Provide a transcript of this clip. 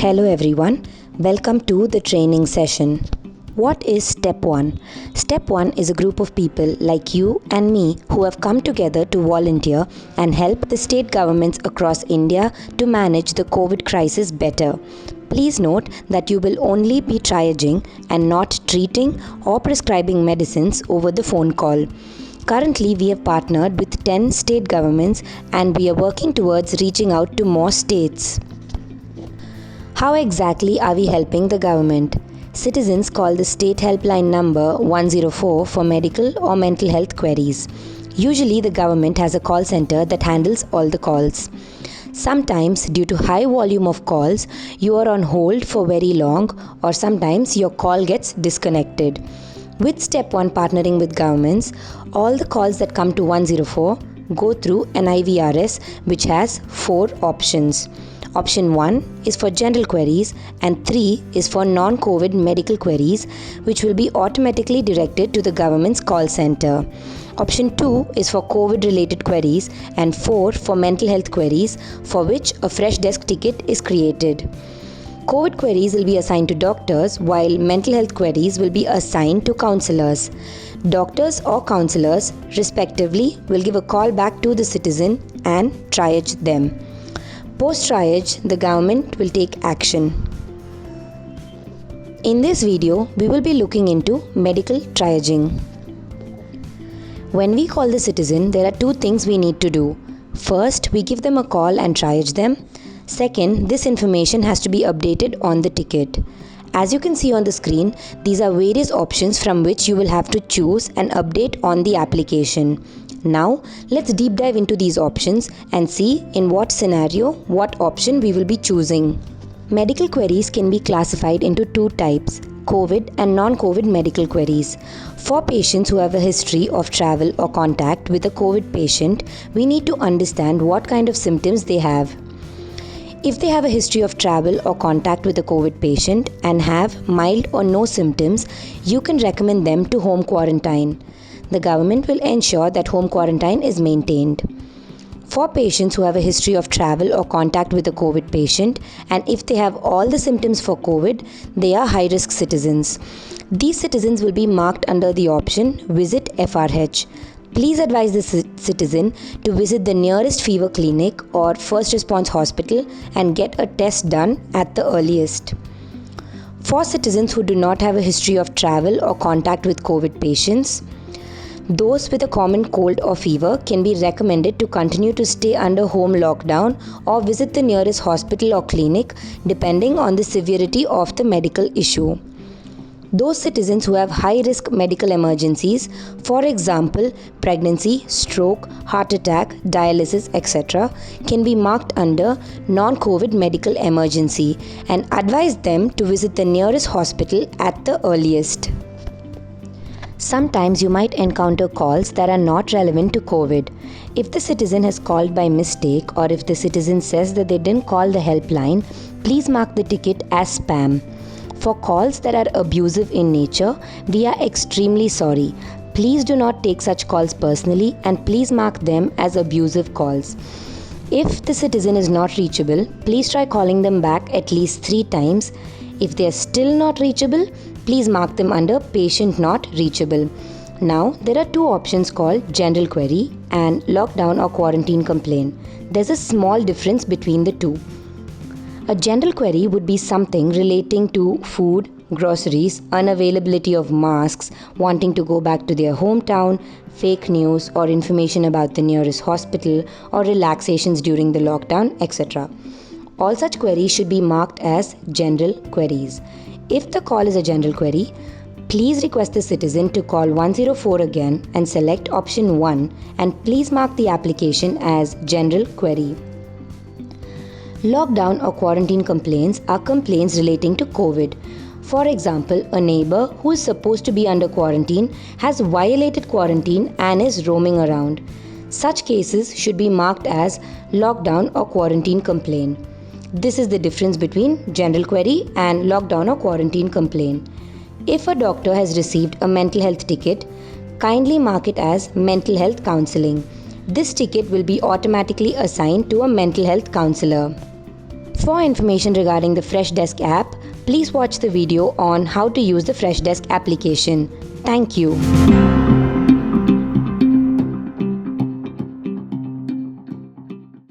Hello everyone, welcome to the training session. What is StepOne? StepOne is a group of people like you and me who have come together to volunteer and help the state governments across India to manage the COVID crisis better. Please note that you will only be triaging and not treating or prescribing medicines over the phone call. Currently, we have partnered with 10 state governments and we are working towards reaching out to more states. How exactly are we helping the government? Citizens call the state helpline number 104 for medical or mental health queries. Usually, the government has a call center that handles all the calls. Sometimes, due to high volume of calls, you are on hold for very long, or sometimes your call gets disconnected. With StepOne partnering with governments, all the calls that come to 104 go through an IVRS which has 4 options. Option 1 is for general queries and 3 is for non-COVID medical queries, which will be automatically directed to the government's call center. Option 2 is for COVID related queries and 4 for mental health queries, for which a FRESHDESK ticket is created. COVID queries will be assigned to doctors, while mental health queries will be assigned to counselors. Doctors or counselors, respectively, will give a call back to the citizen and triage them. Post-triage, the government will take action. In this video, we will be looking into medical triaging. When we call the citizen, there are 2 things we need to do. First, we give them a call and triage them. Second, this information has to be updated on the ticket. As you can see on the screen, these are various options from which you will have to choose and update on the application. Now, let's deep dive into these options and see in what scenario, what option we will be choosing. Medical queries can be classified into 2 types, COVID and non-COVID medical queries. For patients who have a history of travel or contact with a COVID patient, we need to understand what kind of symptoms they have. If they have a history of travel or contact with a COVID patient and have mild or no symptoms, you can recommend them to home quarantine. The government will ensure that home quarantine is maintained. For patients who have a history of travel or contact with a COVID patient, and if they have all the symptoms for COVID, they are high-risk citizens. These citizens will be marked under the option Visit FRH. Please advise the citizen to visit the nearest fever clinic or first response hospital and get a test done at the earliest. For citizens who do not have a history of travel or contact with COVID patients, those with a common cold or fever can be recommended to continue to stay under home lockdown or visit the nearest hospital or clinic depending on the severity of the medical issue. Those citizens who have high-risk medical emergencies, for example, pregnancy, stroke, heart attack, dialysis, etc., can be marked under non-COVID medical emergency and advise them to visit the nearest hospital at the earliest. Sometimes you might encounter calls that are not relevant to COVID. If the citizen has called by mistake or if the citizen says that they didn't call the helpline, please mark the ticket as spam. For calls that are abusive in nature, we are extremely sorry. Please do not take such calls personally and please mark them as abusive calls. If the citizen is not reachable, please try calling them back at least 3 times. If they are still not reachable, please mark them under patient not reachable. Now, there are 2 options called general query and lockdown or quarantine complaint. There's a small difference between the 2. A general query would be something relating to food, groceries, unavailability of masks, wanting to go back to their hometown, fake news or information about the nearest hospital or relaxations during the lockdown, etc. All such queries should be marked as general queries. If the call is a general query, please request the citizen to call 104 again and select option 1 and please mark the application as general query. Lockdown or quarantine complaints are complaints relating to COVID. For example, a neighbor who is supposed to be under quarantine has violated quarantine and is roaming around. Such cases should be marked as lockdown or quarantine complaint. This is the difference between general query and lockdown or quarantine complaint. If a doctor has received a mental health ticket, kindly mark it as mental health counseling. This ticket will be automatically assigned to a mental health counselor. For information regarding the FRESHDESK app, please watch the video on how to use the FRESHDESK application. Thank you.